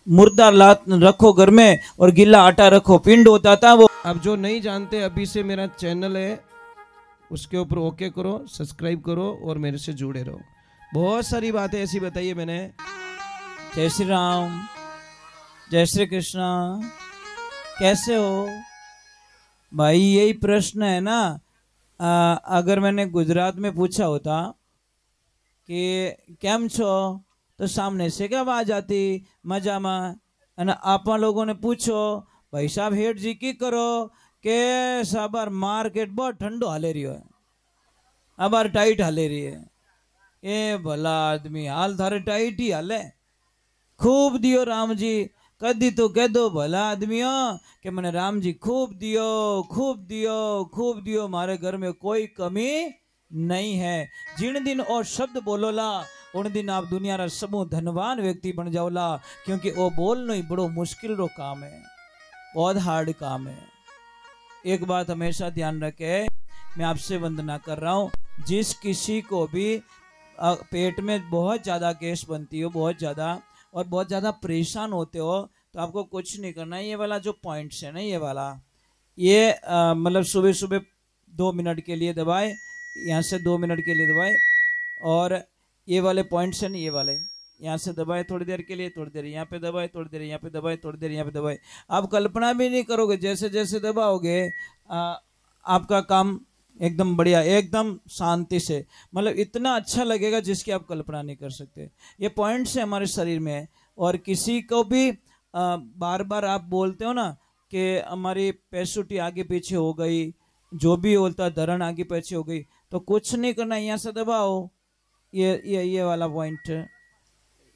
मुर्दा लात रखो घर में और गीला आटा रखो, पिंड होता था वो। अब जो नहीं जानते, अभी से मेरा चैनल है उसके ऊपर ओके करो, सब्सक्राइब करो और मेरे से जुड़े रहो। बहुत सारी बातें ऐसी बताई है मैंने। जय श्री राम, जय श्री कृष्णा। कैसे हो भाई? यही प्रश्न है ना। अगर मैंने गुजरात में पूछा होता कि केम छो, तो सामने से क्या आवाज आती, मजा में। અને આપा लोगों ने पूछो भाई साहब हेठ जी की करो के साबार मार्केट बहुत ठंडो हाले रही है, अबार टाइट हाले रही है। ए भला आदमी, हाल थारे टाइट ही हाले, खूब दियो राम जी। कदी तो कह दो भला आदमियों कि मैंने राम जी खूब दियो, खूब दियो, खूब दियो, मारे घर में कोई कमी नहीं है। जिन दिन और शब्द बोलोला उन दिन आप दुनिया रा समूह धनवान व्यक्ति बन जाओला, क्योंकि वो बोलना ही बड़ो मुश्किल रो काम है, बहुत हार्ड काम है। एक बात हमेशा ध्यान रखे, मैं आपसे वंदना कर रहा हूँ, जिस किसी को भी पेट में बहुत ज़्यादा गैस बनती हो, बहुत ज़्यादा, और बहुत ज़्यादा परेशान होते हो, तो आपको कुछ नहीं करना है। ये वाला जो पॉइंट्स है ना, ये वाला, ये मतलब सुबह सुबह 2 मिनट के लिए दबाए, यहाँ से 2 मिनट के लिए दबाए, और ये वाले पॉइंट्स हैं ना, ये वाले यहाँ से दबाए थोड़ी देर के लिए, थोड़ी देर यहाँ पे दबाए, थोड़ी देर यहाँ पे दबाए, थोड़ी देर यहाँ पे दबाए। आप कल्पना भी नहीं करोगे, जैसे जैसे दबाओगे आपका काम एकदम बढ़िया, एकदम शांति से, मतलब इतना अच्छा लगेगा जिसकी आप कल्पना नहीं कर सकते। ये पॉइंट्स है हमारे शरीर में। और किसी को भी बार बार आप बोलते हो ना कि हमारी पैसुटी आगे पीछे हो गई, जो भी होता धरण आगे पीछे हो गई, तो कुछ नहीं करना, यहाँ से दबाओ, ये वाला पॉइंट,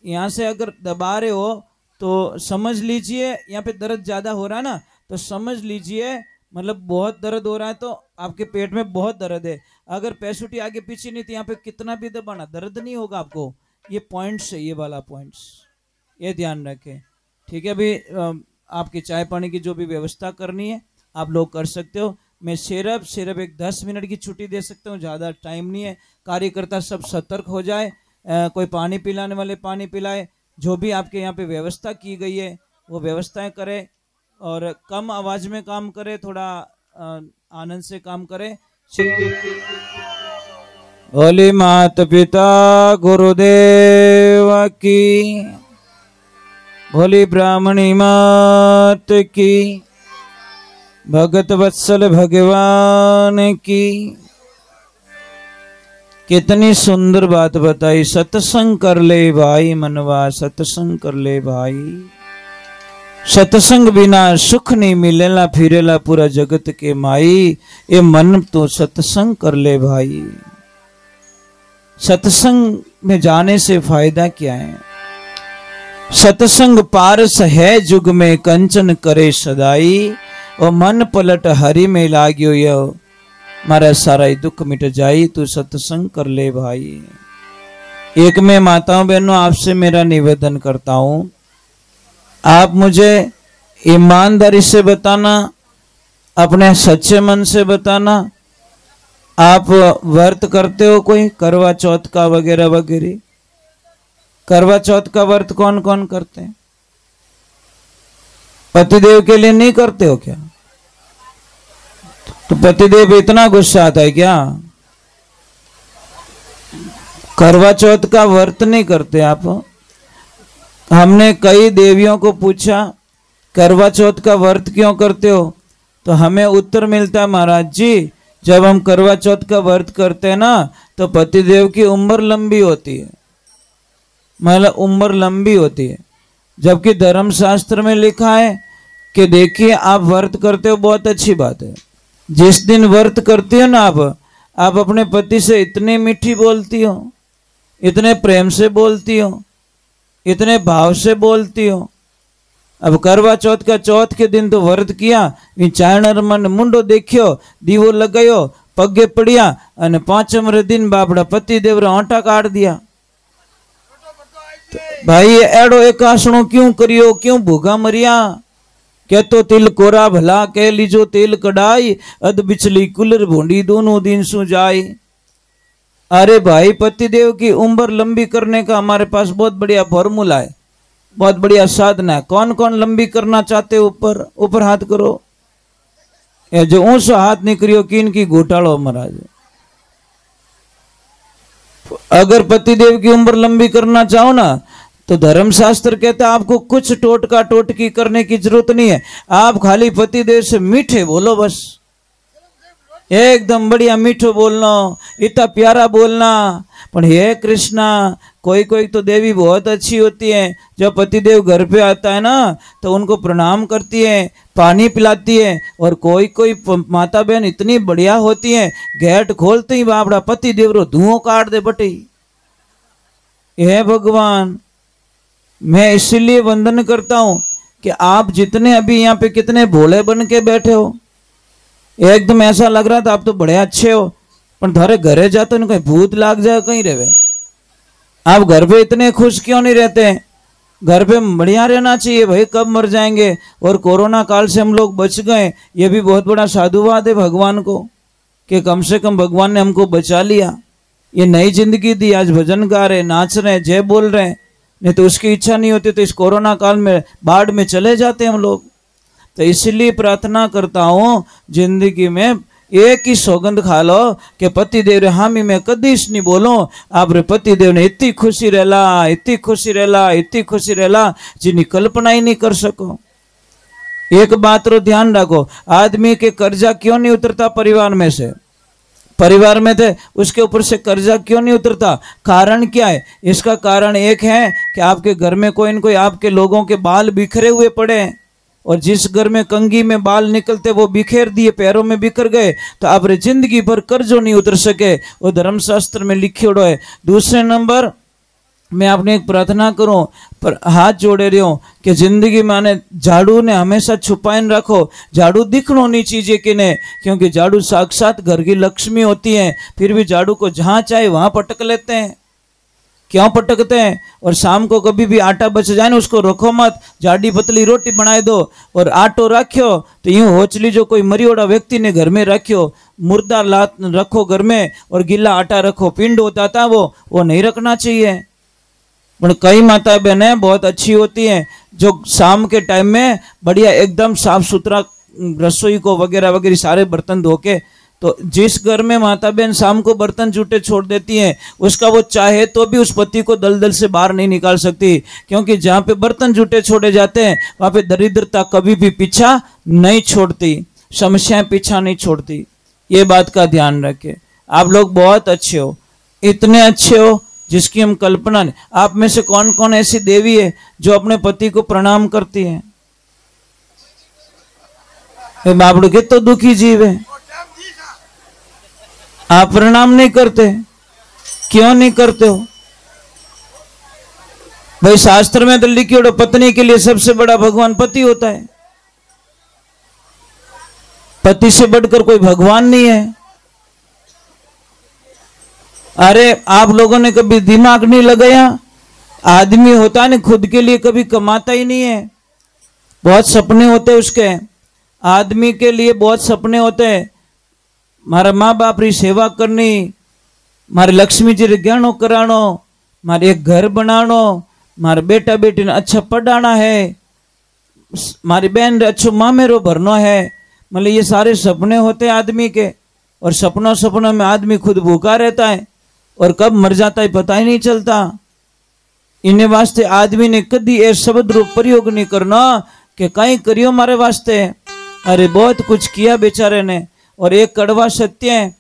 यहाँ से अगर दबा रहे हो तो समझ लीजिए यहाँ पे दर्द ज़्यादा हो रहा है ना, तो समझ लीजिए मतलब बहुत दर्द हो रहा है, तो आपके पेट में बहुत दर्द है। अगर पैसुटी आगे पीछे नहीं तो यहाँ पे कितना भी दबाना दर्द नहीं होगा आपको। ये पॉइंट्स है, ये वाला पॉइंट्स, ये ध्यान रखें, ठीक है। अभी आपकी चाय पानी की जो भी व्यवस्था करनी है आप लोग कर सकते हो। मैं सिर्फ एक 10 मिनट की छुट्टी दे सकता हूँ, ज़्यादा टाइम नहीं है। कार्यकर्ता सब सतर्क हो जाए, कोई पानी पिलाने वाले पानी पिलाए, जो भी आपके यहाँ पे व्यवस्था की गई है वो व्यवस्थाएं करें, और कम आवाज में काम करे, थोड़ा आनंद से काम करे। भोले माता पिता गुरुदेव की, भोली ब्राह्मणी मात की, भगत वत्सल भगवान की। कितनी सुंदर बात बताई, सत्संग कर ले भाई मनवा, सत्संग कर ले भाई, सत्संग बिना सुख नहीं मिलेला, फिरेला पूरा जगत के माई। ये मन तो सत्संग कर ले भाई। सत्संग में जाने से फायदा क्या है? सत्संग पारस है जुग में, कंचन करे सदाई, और मन पलट हरि में लाग्यो यो, मारा सारा ही दुख मिट जाई, तू सत्संग कर ले भाई। एक मैं माताओं बहनों आपसे मेरा निवेदन करता हूं, आप मुझे ईमानदारी से बताना, अपने सच्चे मन से बताना, आप व्रत करते हो कोई, करवा चौथ का वगैरह वगैरह? करवा चौथ का व्रत कौन कौन करते हैं? पतिदेव के लिए नहीं करते हो क्या? तो पतिदेव इतना गुस्सा आता है क्या? करवा चौथ का व्रत नहीं करते आप? हमने कई देवियों को पूछा करवा चौथ का व्रत क्यों करते हो, तो हमें उत्तर मिलता है, महाराज जी जब हम करवा चौथ का व्रत करते हैं ना, तो पतिदेव की उम्र लंबी होती है, मतलब उम्र लंबी होती है। जबकि धर्मशास्त्र में लिखा है कि देखिए आप व्रत करते हो, बहुत अच्छी बात है, जिस दिन व्रत करती हो ना आप अपने पति से इतनी मीठी बोलती हो, इतने प्रेम से बोलती हो, इतने भाव से बोलती हो। अब करवा चौथ का चौथ के दिन तो व्रत किया, चायणर मन मुंडो देखियो, दीवो लगायो, पगे पड़िया, और 5 दिन बापड़ा पति देव आटा काट दिया। तो भाई एड़ो एक आसणो क्यों करियो, क्यों भूखा मरिया? कह तो तिल कोरा भला कह लीजो तेल कढ़ाई, अध बिचली कुलर भूंडी दोनों दिन सु जाई। अरे भाई पतिदेव की उम्र लंबी करने का हमारे पास बहुत बढ़िया फॉर्मूला है। बहुत बढ़िया साधना है। कौन कौन लंबी करना चाहते हो? ऊपर ऊपर हाथ करो। ये जो ऊंचा हाथ नहीं करियो कि इनकी घोटालो महाराज। अगर पतिदेव की उम्र लंबी करना चाहो ना तो धर्मशास्त्र कहता है आपको कुछ टोटका टोटकी करने की जरूरत नहीं है। आप खाली पतिदेव से मीठे बोलो, बस एकदम बढ़िया मीठो बोलना, इतना प्यारा बोलना। पर हे कृष्णा, कोई कोई तो देवी बहुत अच्छी होती है, जब पतिदेव घर पे आता है ना तो उनको प्रणाम करती है, पानी पिलाती है। और कोई कोई माता बहन इतनी बढ़िया होती है, गेट खोलते ही बापड़ा पतिदेव रो धुआं काट दे बटे। हे भगवान, मैं इसलिए वंदन करता हूं कि आप जितने अभी यहाँ पे कितने भोले बन के बैठे हो, एकदम ऐसा लग रहा था आप तो बड़े अच्छे हो, पर थारे घरे जाते तो कहीं भूत लाग जाए कहीं रहे। आप घर पे इतने खुश क्यों नहीं रहते? घर पे बढ़िया रहना चाहिए भाई, कब मर जाएंगे। और कोरोना काल से हम लोग बच गए, ये भी बहुत बड़ा साधुवाद है भगवान को कि कम से कम भगवान ने हमको बचा लिया, ये नई जिंदगी दी। आज भजन गा रहे, नाच रहे, जय बोल रहे, नहीं तो उसकी इच्छा नहीं होती तो इस कोरोना काल में बाढ़ में चले जाते हम लोग। तो इसलिए प्रार्थना करता हूं जिंदगी में एक ही सौगंध खा लो कि पतिदेव रे हामी मैं कदीश नहीं बोलो। आप रे पतिदेव ने इतनी खुशी रहला, इतनी खुशी रहला, इतनी खुशी रहला जिन्हें कल्पना ही नहीं कर सको। एक बात रो ध्यान रखो, आदमी के कर्जा क्यों नहीं उतरता परिवार में से? परिवार में थे उसके ऊपर से कर्जा क्यों नहीं उतरता? कारण क्या है? इसका कारण एक है कि आपके घर में कोई न कोई आपके लोगों के बाल बिखरे हुए पड़े हैं, और जिस घर में कंघी में बाल निकलते वो बिखेर दिए, पैरों में बिखर गए, तो आप रे जिंदगी भर कर्जों नहीं उतर सके, वो धर्मशास्त्र में लिखियोड़ो है। दूसरे नंबर मैं आपने एक प्रार्थना करूं, पर हाथ जोड़े रहो कि जिंदगी में आने झाड़ू ने हमेशा छुपाइन रखो। झाड़ू दिखनो नहीं चाहिए कि नहीं, क्योंकि झाड़ू साक्षात घर की लक्ष्मी होती है, फिर भी झाड़ू को जहां चाहे वहां पटक लेते हैं। क्यों पटकते हैं? और शाम को कभी भी आटा बच जाए ना उसको रखो मत, जाडी पतली रोटी बनाए दो और आटो रखो तो यूं होचली जो कोई मरियोड़ा व्यक्ति ने घर में रखो, मुर्दा लात रखो घर में और गीला आटा रखो, पिंड होता था वो नहीं रखना चाहिए। पर कई माता बहनें बहुत अच्छी होती हैं जो शाम के टाइम में बढ़िया एकदम साफ सुथरा रसोई को वगैरह वगैरह सारे बर्तन धो के, तो जिस घर में माता बहन शाम को बर्तन जूठे छोड़ देती हैं उसका वो चाहे तो भी उस पति को दलदल से बाहर नहीं निकाल सकती, क्योंकि जहाँ पे बर्तन जूठे छोड़े जाते हैं वहाँ पे दरिद्रता कभी भी पीछा नहीं छोड़ती, समस्याएं पीछा नहीं छोड़ती। ये बात का ध्यान रखें। आप लोग बहुत अच्छे हो, इतने अच्छे हो जिसकी हम कल्पना नहीं। आप में से कौन कौन ऐसी देवी है जो अपने पति को प्रणाम करती है? बाबड़ू के तो दुखी जीव है, आप प्रणाम नहीं करते, क्यों नहीं करते हो भाई? शास्त्र में तो लिखियोड़ो पत्नी के लिए सबसे बड़ा भगवान पति होता है, पति से बढ़कर कोई भगवान नहीं है। अरे आप लोगों ने कभी दिमाग नहीं लगाया? आदमी होता है ना खुद के लिए कभी कमाता ही नहीं है, बहुत सपने होते उसके, आदमी के लिए बहुत सपने होते हैं। मारा माँ बाप री सेवा करनी, मारे लक्ष्मी जी रे गहनो करानो, मारे एक घर बनानो, मारे बेटा बेटी ने अच्छा पढ़ाना है, मारी बहन रे अच्छो मामेरो भरनो है। मतलब ये सारे सपने होते हैं आदमी के, और सपनों में आदमी खुद भूखा रहता है और कब मर जाता है पता ही नहीं चलता। इन्हें वास्ते आदमी ने कभी ए शब्द रूप प्रयोग नहीं करना कि कहीं करियो मारे वास्ते। अरे बहुत कुछ किया बेचारे ने। और एक कड़वा सत्य है,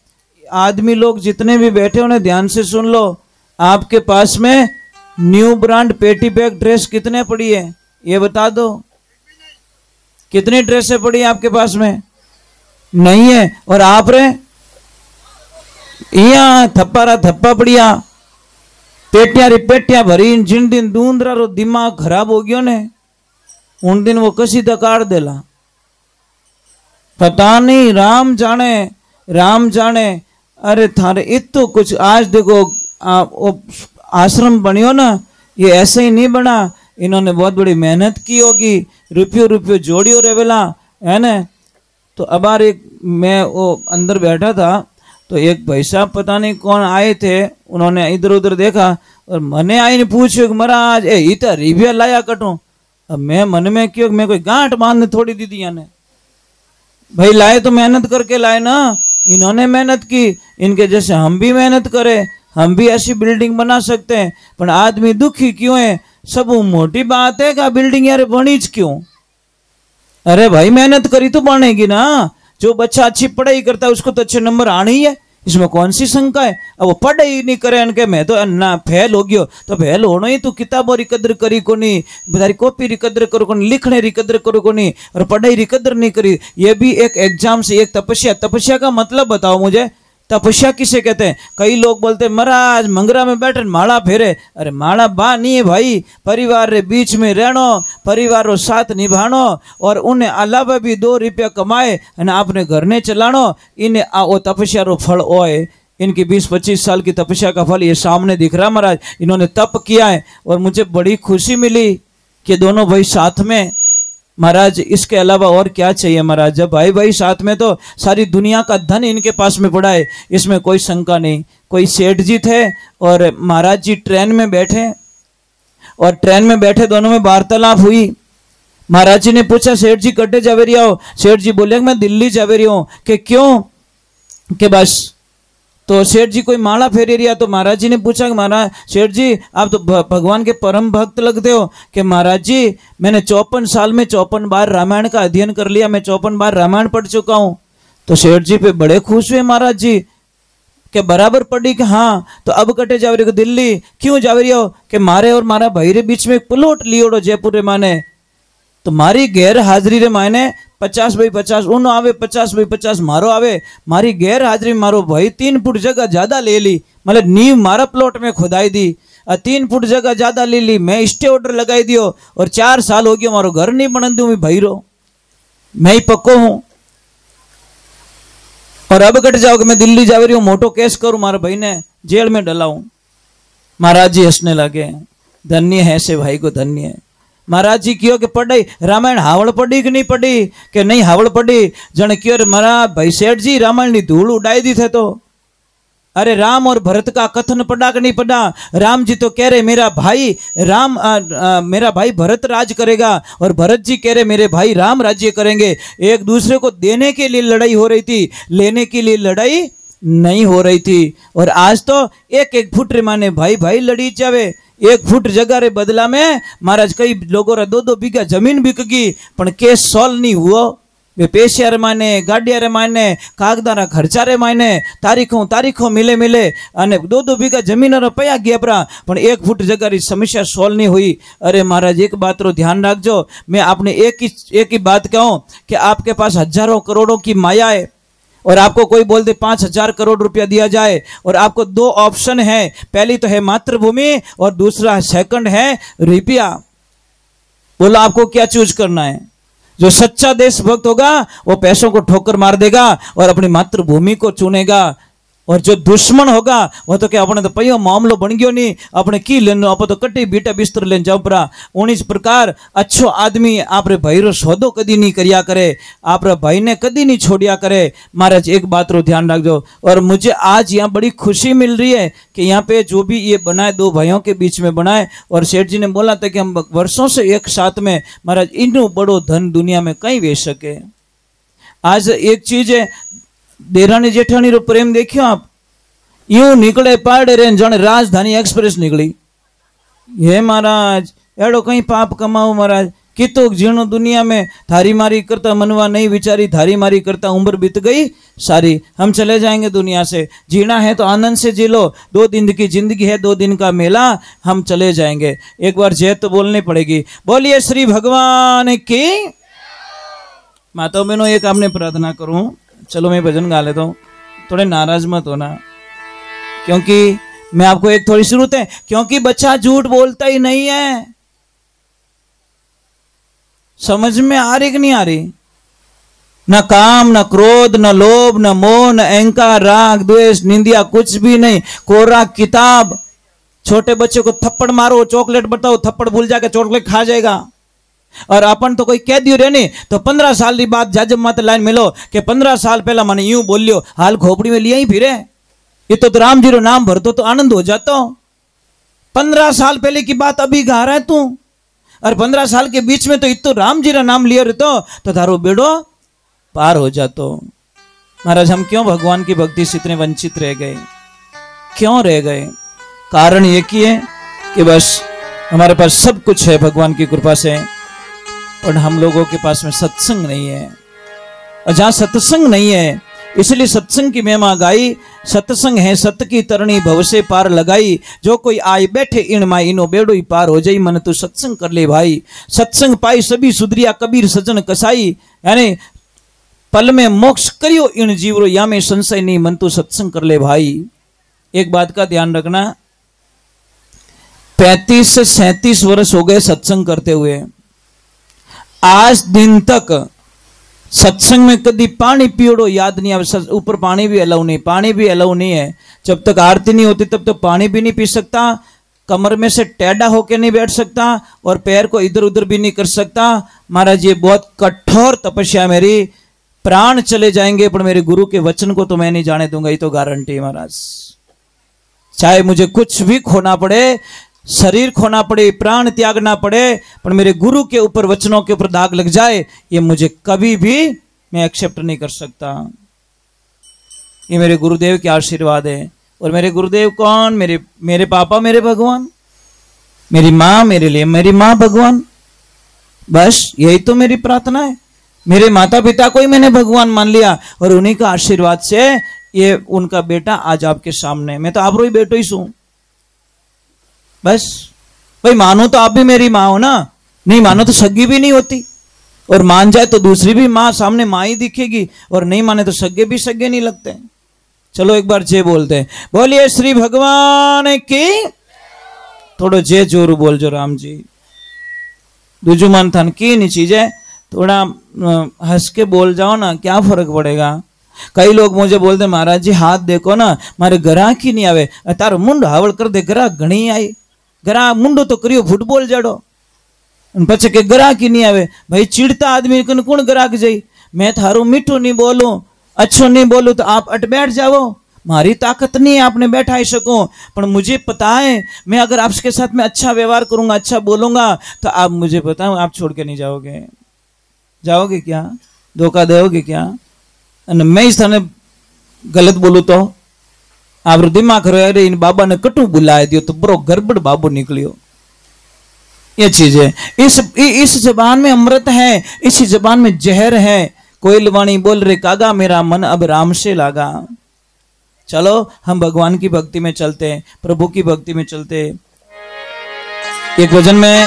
आदमी लोग जितने भी बैठे उन्हें ध्यान से सुन लो, आपके पास में न्यू ब्रांड पेटी बैग ड्रेस कितने पड़ी है ये बता दो? कितनी ड्रेसें पड़ी है आपके पास में? नहीं है। और आप रे यहाँ थप्पा थप्पा पड़िया, पेटिया री पेटिया भरी, जिन दिन दूंदरा रो दिमाग खराब हो गयो ने उन दिन वो कसी दकाड़ देला, पता नहीं, राम जाने राम जाने। अरे थारे इतो कुछ आज देखो आश्रम बनियो ना, ये ऐसे ही नहीं बना, इन्होंने बहुत बड़ी मेहनत की होगी, रुपयो जोड़ियो रेवेला है ना। तो अब एक मैं वो अंदर बैठा था तो एक भाई साहब पता नहीं कौन आए थे, उन्होंने इधर उधर देखा, और मने आईने पूछ्यो कि महाराज ए इतना रिव्या लाया कटो। अब मैं मन में क्यों, मैं कोई गांठ बांधने थोड़ी दी थी याने, भाई लाए तो मेहनत करके लाए ना, इन्होंने मेहनत की, इनके जैसे हम भी मेहनत करें, हम भी ऐसी बिल्डिंग बना सकते हैं। पर आदमी दुखी क्यों है? सब मोटी बात है कि बिल्डिंग यार बनीच क्यों? अरे भाई मेहनत करी तो बनेगी ना। जो बच्चा अच्छी पढ़ाई करता है उसको तो अच्छे नंबर आने ही है, इसमें कौन सी शंका है? अब वो पढ़ाई नहीं करे इनके मैं तो ना फेल हो गयो, तो फेल होना ही, तू किताबों री कदर करी को नहीं, तारी कॉपी री कदर करो को नहीं, लिखने री कदर करो को नहीं, और पढ़ाई री कदर नहीं करी। ये भी एक एग्जाम से, एक तपस्या। तपस्या का मतलब बताओ मुझे, तपस्या किसे कहते हैं? कई लोग बोलते हैं महाराज मंगरा में बैठे माला फेरे। अरे माला बा नहीं है भाई, परिवार रे बीच में रहनो, परिवार रो साथ निभानो, और उन्हें अलावा भी 2 रुपया कमाए और आपने घर ने चलानो, इन्हें वो तपस्या रो फल होए। इनकी 20-25 साल की तपस्या का फल ये सामने दिख रहा महाराज। इन्होंने तप किया है और मुझे बड़ी खुशी मिली कि दोनों भाई साथ में। महाराज इसके अलावा और क्या चाहिए महाराज? जब भाई भाई साथ में तो सारी दुनिया का धन इनके पास में पड़ा है, इसमें कोई शंका नहीं। कोई सेठ जी थे और महाराज जी ट्रेन में बैठे, और ट्रेन में बैठे दोनों में वार्तालाप हुई। महाराज जी ने पूछा सेठ जी कटे जावे रही हो? सेठ जी बोले मैं दिल्ली जावे रही हूँ। कि क्यों? कि बस। तो सेठ जी कोई माला फेरे रिया, तो महाराज जी ने पूछा कि महाराज सेठ जी आप तो भगवान के परम भक्त लगते हो। कि महाराज जी मैंने 54 साल में 54 बार रामायण का अध्ययन कर लिया, मैं 54 बार रामायण पढ़ चुका हूँ। तो सेठ जी पे बड़े खुश हुए महाराज जी कि बराबर पढ़ी। कि हाँ। तो अब कटे जावे रही हो दिल्ली? क्यों जावे रही हो? कि मारे और मारा भाई रे बीच में एक प्लॉट लियोड़ो जयपुर रे माने, तो मारी गैर हाजरी रे मायने 50x50 उन आवे, 50x50 मारो आवे। मारी गैर हाजरी मारो भाई 3 फुट जगह ज्यादा ले ली, मतलब नींव मारा प्लॉट में खुदाई दी, 3 फुट जगह ज्यादा ले ली, मैं स्टे ऑर्डर लगाई दियो, और 4 साल हो गया मारो घर नहीं बन दू भाई रो, मैं ही पक्को हूं। और अब कट जाओ कि मैं दिल्ली जा रही हूँ, मोटो केस करूं, मारे भाई ने जेल में डलाऊं। महाराज जी हंसने लगे, धन्य है ऐसे भाई को, धन्य है। महाराज जी क्यों कि पढ़ी रामायण हावड़ पढ़ी कि नहीं पढ़ी? कि नहीं हावड़ पढ़ी। जन क्यों रे महाराज भाई सेठ जी रामायण की धूल उड़ाई दी थे। तो अरे राम और भरत का कथन पढ़ा कि नहीं पढ़ा? राम जी तो कह रहे मेरा भाई राम मेरा भाई भरत राज करेगा, और भरत जी कह रहे मेरे भाई राम राज्य करेंगे। एक दूसरे को देने के लिए लड़ाई हो रही थी, लेने के लिए लड़ाई नहीं हो रही थी। और आज तो 1-1 फुट रे माने भाई भाई लड़ी जावे। 1 फुट जगह रे बदला में महाराज कई लोगों रा 2-2 बीघा जमीन बिक गई, पण केस सॉल्व नहीं हुआ। वे पैसा रे माने, गाड़िया रे माने, कागदा रा खर्चा रे माने, तारीखों मिले मिले अने 2-2 बीघा जमीन रो पया गया परा, पण 1 फुट जगह री समस्या सॉल्व नहीं हुई। अरे महाराज एक बात रो ध्यान रखजो, मैं आपने एक ही बात कहूं कि आपके पास हजारों करोड़ों की माया है, और आपको कोई बोल दे 5,000 करोड़ रुपया दिया जाए, और आपको 2 ऑप्शन है, पहली तो है मातृभूमि और दूसरा सेकंड है रुपया। बोलो आपको क्या चूज करना है? जो सच्चा देशभक्त होगा वो पैसों को ठोकर मार देगा और अपनी मातृभूमि को चुनेगा, और जो दुश्मन होगा वो तो क्या अपने तो पयो मामलो बन गयो नहीं, अपने की लेनो आप तो कटी बीटा बिस्तर लेन जाओ परा। उन्हीं प्रकार अच्छो आदमी आपरे भाई रो सौदो कदी नहीं करिया करे, आपरे भाई ने कदी नहीं छोड़िया करे। महाराज एक बात रो ध्यान रखजो। और मुझे आज यहाँ बड़ी खुशी मिल रही है कि यहाँ पे जो भी ये बनाए 2 भाइयों के बीच में बनाए, और सेठ जी ने बोला था कि हम वर्षों से एक साथ में, महाराज इनो बड़ो धन दुनिया में कहीं बेच सके। आज एक चीज है, देरानी जेठानी रो प्रेम देखियो आप, यूं निकले पाड़े रे जन राजधानी एक्सप्रेस निकली। ये महाराज एड़ो कहीं पाप कमाओ महाराज, कितो जीणो दुनिया में, थारी मारी करता मनवा नहीं विचारी, थारी मारी करता उम्र बीत गई सारी। हम चले जाएंगे दुनिया से, जीना है तो आनंद से जी लो, 2 दिन की जिंदगी है, 2 दिन का मेला, हम चले जाएंगे। एक बार जय तो बोलनी पड़ेगी। बोलिए श्री भगवान की। माता बहनों एक आपने प्रार्थना करूं, चलो मैं भजन गा लेता हूँ, थोड़े नाराज मत होना, क्योंकि मैं आपको एक थोड़ी जरूरत है, क्योंकि बच्चा झूठ बोलता ही नहीं है। समझ में आ रही कि नहीं आ रही? न काम, न क्रोध, न लोभ, न मोह, न अहंकार, राग, द्वेष, निंदिया, कुछ भी नहीं, कोरा किताब। छोटे बच्चे को थप्पड़ मारो, चॉकलेट बताओ, थप्पड़ भूल जाके चॉकलेट खा जाएगा। और अपन तो कोई कह दियो रे नहीं तो 15 साल की बात जज मत लाइन मिलो कि 15 साल पहला मैंने यूं बोलियो, हाल खोपड़ी में लिया ही फिरे। ये तो राम जी रो नाम भर दो तो आनंद हो जाता। 15 साल पहले की बात अभी गा रहा है तू, और 15 साल के बीच में तो इतो राम जी का नाम लिया रहतो तो थारो बेड़ो पार हो जातो। महाराज, हम क्यों भगवान की भक्ति से इतने वंचित रह गए, क्यों रह गए? कारण ये कि है कि बस हमारे पास सब कुछ है भगवान की कृपा से, और हम लोगों के पास में सत्संग नहीं है। और जहां सत्संग नहीं है, इसलिए सत्संग की महिमा गाई। सत्संग है सत्य की तरणी, भव से पार लगाई। जो कोई आए बैठे इन माई, इनो बेड़ो ही पार हो जाई। मन तू सत्संग कर ले भाई, सत्संग पाई सभी सुधरिया, कबीर सजन कसाई। यानी पल में मोक्ष करियो इन जीवरो, या में संशय नहीं। मन तू सत्संग कर ले भाई। एक बात का ध्यान रखना, 35 से 37 वर्ष हो गए सत्संग करते हुए, आज दिन तक सत्संग में कभी पानी पियोड़ो याद नहीं आवे। ऊपर पानी भी अलाउ नहीं, पानी भी अलाउ नहीं है। जब तक आरती नहीं होती तब तक पानी भी नहीं पी सकता, कमर में से टेढ़ा होके नहीं बैठ सकता, और पैर को इधर उधर भी नहीं कर सकता। महाराज, ये बहुत कठोर तपस्या, मेरी प्राण चले जाएंगे पर मेरे गुरु के वचन को तो मैं नहीं जाने दूंगा, ये तो गारंटी है महाराज। चाहे मुझे कुछ भी खोना पड़े, शरीर खोना पड़े, प्राण त्यागना पड़े, पर मेरे गुरु के ऊपर, वचनों के ऊपर दाग लग जाए, ये मुझे कभी भी मैं एक्सेप्ट नहीं कर सकता। ये मेरे गुरुदेव के आशीर्वाद है। और मेरे गुरुदेव कौन? मेरे पापा, मेरे भगवान, मेरी माँ, मेरे लिए मेरी माँ भगवान। बस यही तो मेरी प्रार्थना है। मेरे माता पिता को ही मैंने भगवान मान लिया, और उन्हीं का आशीर्वाद से ये उनका बेटा आज आपके सामने। मैं तो आप रो ही बेटो ही सू। बस भाई, मानो तो आप भी मेरी माँ हो ना, नहीं मानो तो सगी भी नहीं होती, और मान जाए तो दूसरी भी माँ सामने माँ ही दिखेगी, और नहीं माने तो सगे भी सगे नहीं लगते। चलो एक बार जय बोलते हैं, बोलिए श्री भगवान की। थोड़ा जय जोरू बोल जो राम जी। दूजू मन थन की नहीं चीजें, थोड़ा हंस के बोल जाओ ना, क्या फर्क पड़ेगा। कई लोग मुझे बोलते महाराज जी हाथ देखो ना, मारे ग्राहक ही नहीं आवे। तारो मुंडो हावड़ कर दे, ग्राहक घणी आई। ग्राहक मुंडो तो करियो फुटबॉल जड़ो, पछे के ग्राहक ही नहीं आवे। भाई चिड़ता आदमी कन कौन ग्राहक जाई। मैं थारो मीठो नहीं बोलूं, अच्छो नहीं बोलूं तो आप अट बैठ जाओ। मारी ताकत नहीं है आपने बैठा ही सको, पर मुझे पता है मैं अगर आपके साथ में अच्छा व्यवहार करूंगा, अच्छा बोलूंगा, तो आप मुझे पता है आप छोड़ के नहीं जाओगे। जाओगे क्या? धोखा दोगे क्या? मैं इस थाने गलत बोलू तो आप दिमाग करो, अरे इन बाबा ने कटू बुलाए दियो तो बरो गड़बड़ बाबू निकलियो। ये चीज है। इस जबान में अमृत है, इसी जबान में जहर है। कोयल वाणी बोल रे कागा, मेरा मन अब राम से लागा। चलो हम भगवान की भक्ति में चलते हैं, प्रभु की भक्ति में चलते हैं। एक भजन में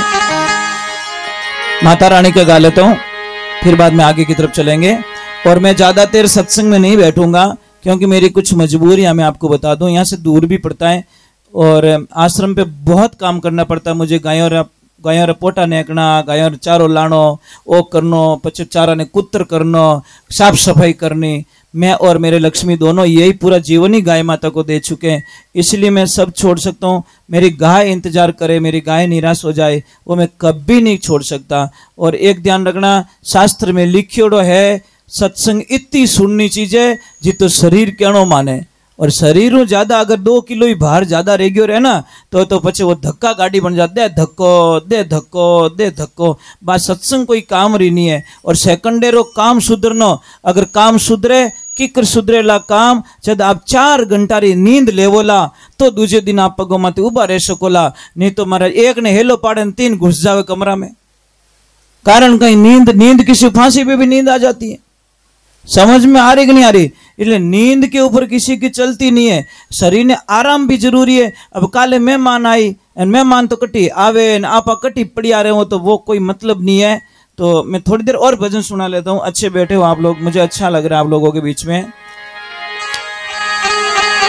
माता रानी का गा लेता हूं, फिर बाद में आगे की तरफ चलेंगे। और मैं ज्यादा देर सत्संग में नहीं बैठूंगा, क्योंकि मेरी कुछ मजबूरियां मैं आपको बता दूं। यहाँ से दूर भी पड़ता है, और आश्रम पे बहुत काम करना पड़ता है मुझे। गायों पोटा नेकना, गायों चारो लानो, ओ करनो, पछे चारा ने कुत्र करनो, साफ सफाई करनी। मैं और मेरे लक्ष्मी दोनों यही पूरा जीवन ही गाय माता को दे चुके हैं, इसलिए मैं सब छोड़ सकता हूँ। मेरी गाय इंतजार करे, मेरी गाय निराश हो जाए, वो मैं कभी नहीं छोड़ सकता। और एक ध्यान रखना, शास्त्र में लिखियोड़ो है, सत्संग इतनी सुननी चीज है जितो शरीर कहनो माने। और शरीर ज्यादा अगर 2 किलो ही भार ज्यादा रह गयो रहे ना, तो पछे वो धक्का गाड़ी बन जाता है, धक्को दे धक्को दे धक्को। बात सत्संग कोई काम रही नहीं है। और सेकंडेरो काम सुधरनो, अगर काम सुधरे किकर सुधरेला काम। जब आप 4 घंटा री नींद लेवोला तो दूजे दिन आप पगों माथे उभा रह सकोला, नहीं तो महाराज एक ने हेलो पाड़े 3 घुस जावे कमरा में। कारण कहीं नींद किसी फांसी पे भी नींद आ जाती है। समझ में आ रही कि नहीं आ रही? इसलिए नींद के ऊपर किसी की चलती नहीं है। शरीर ने आराम भी जरूरी है। अब काले मेहमान आई, मेहमान तो कटी आवे न आपा कटी पड़ी आ रहे हो, तो वो कोई मतलब नहीं है। तो मैं थोड़ी देर और भजन सुना लेता हूँ। अच्छे बैठे हो आप लोग, मुझे अच्छा लग रहा है आप लोगों के बीच में।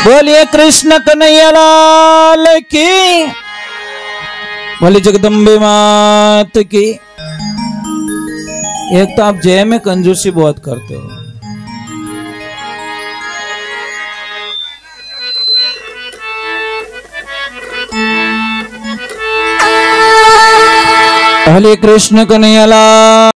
बोलिए कृष्ण कन्हैया लाल की, बोलिए जगदम्बे मात की। एक तो आप जय में कंजूसी बहुत करते हो। हरे कृष्ण कन्हैया लाल।